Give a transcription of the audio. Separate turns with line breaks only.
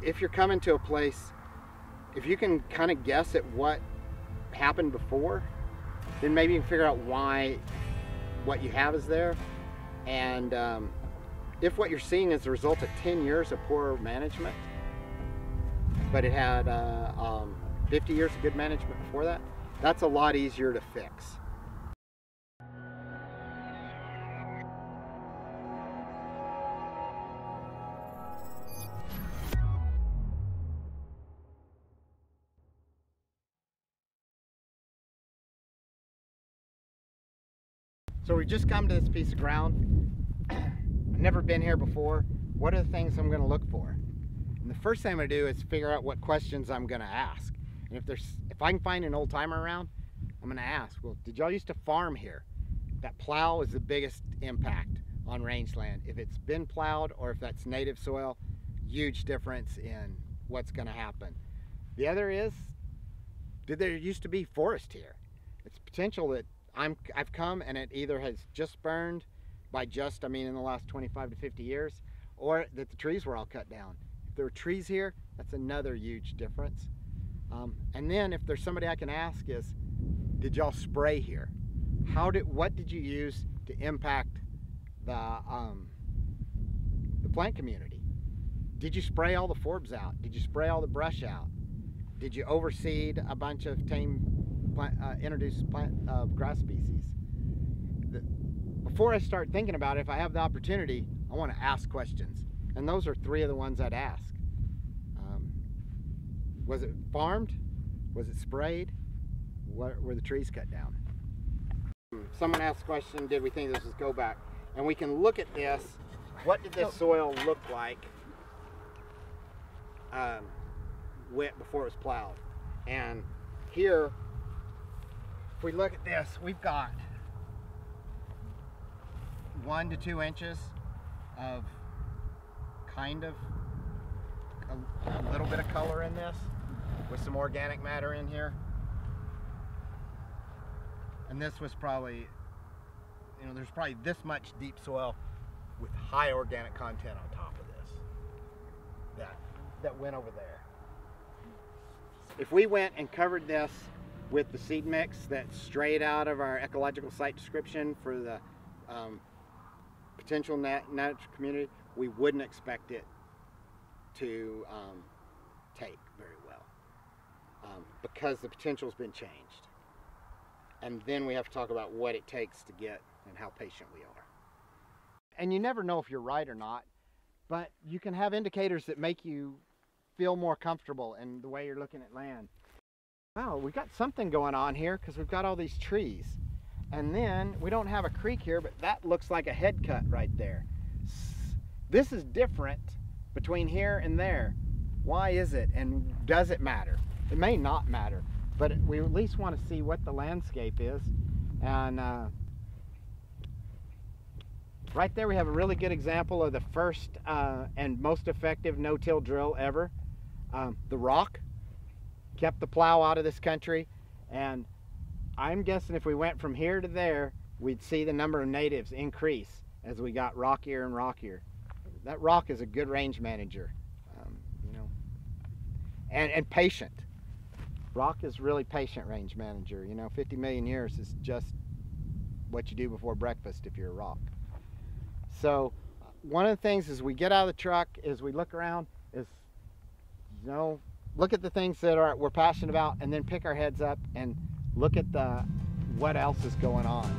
if you're coming to a place, if you can kind of guess at what happened before, then maybe you can figure out why what you have is there. And if what you're seeing is the result of 10 years of poor management, but it had 50 years of good management before that, that's a lot easier to fix. So we've just come to this piece of ground. I've never been here before. What are the things I'm going to look for? And the first thing I'm going to do is figure out what questions I'm going to ask. And if I can find an old timer around, I'm going to ask, well, did y'all used to farm here? That plow is the biggest impact on rangeland. If it's been plowed or if that's native soil, huge difference in what's going to happen. The other is, did there used to be forest here? It's potential that I've come and it either has just burned, by just I mean in the last 25 to 50 years, or that the trees were all cut down. If there were trees here, that's another huge difference. And then if there's somebody I can ask is, did y'all spray here? What did you use to impact the plant community? Did you spray all the forbs out? Did you spray all the brush out? Did you overseed a bunch of introduced grass species? Before I start thinking about it, if I have the opportunity, I want to ask questions. And those are three of the ones I'd ask. Was it farmed? Was it sprayed? Were the trees cut down? Someone asked the question, did we think this was go back? And we can look at this. What did this soil look like wet before it was plowed? And here, if we look at this, we've got 1 to 2 inches of kind of a little bit of color in this with some organic matter in here. And this was probably, there's probably this much deep soil with high organic content on top of this that went over there. If we went and covered this with the seed mix that's straight out of our ecological site description for the potential natural community, we wouldn't expect it to take very well because the potential's been changed. And then we have to talk about what it takes to get and how patient we are. And you never know if you're right or not, but you can have indicators that make you feel more comfortable in the way you're looking at land. Wow, we got something going on here because we've got all these trees. And then we don't have a creek here, but that looks like a head cut right there. This is different between here and there. Why is it, and does it matter? It may not matter, but we at least want to see what the landscape is. And right there we have a really good example of the first and most effective no-till drill ever. The rock kept the plow out of this country, and I'm guessing if we went from here to there, we'd see the number of natives increase as we got rockier and rockier. That rock is a good range manager, and patient. Rock is really patient range manager. 50 million years is just what you do before breakfast if you're a rock. So one of the things as we get out of the truck, is we look around, is look at the things that we're passionate about, and then pick our heads up and look at what else is going on.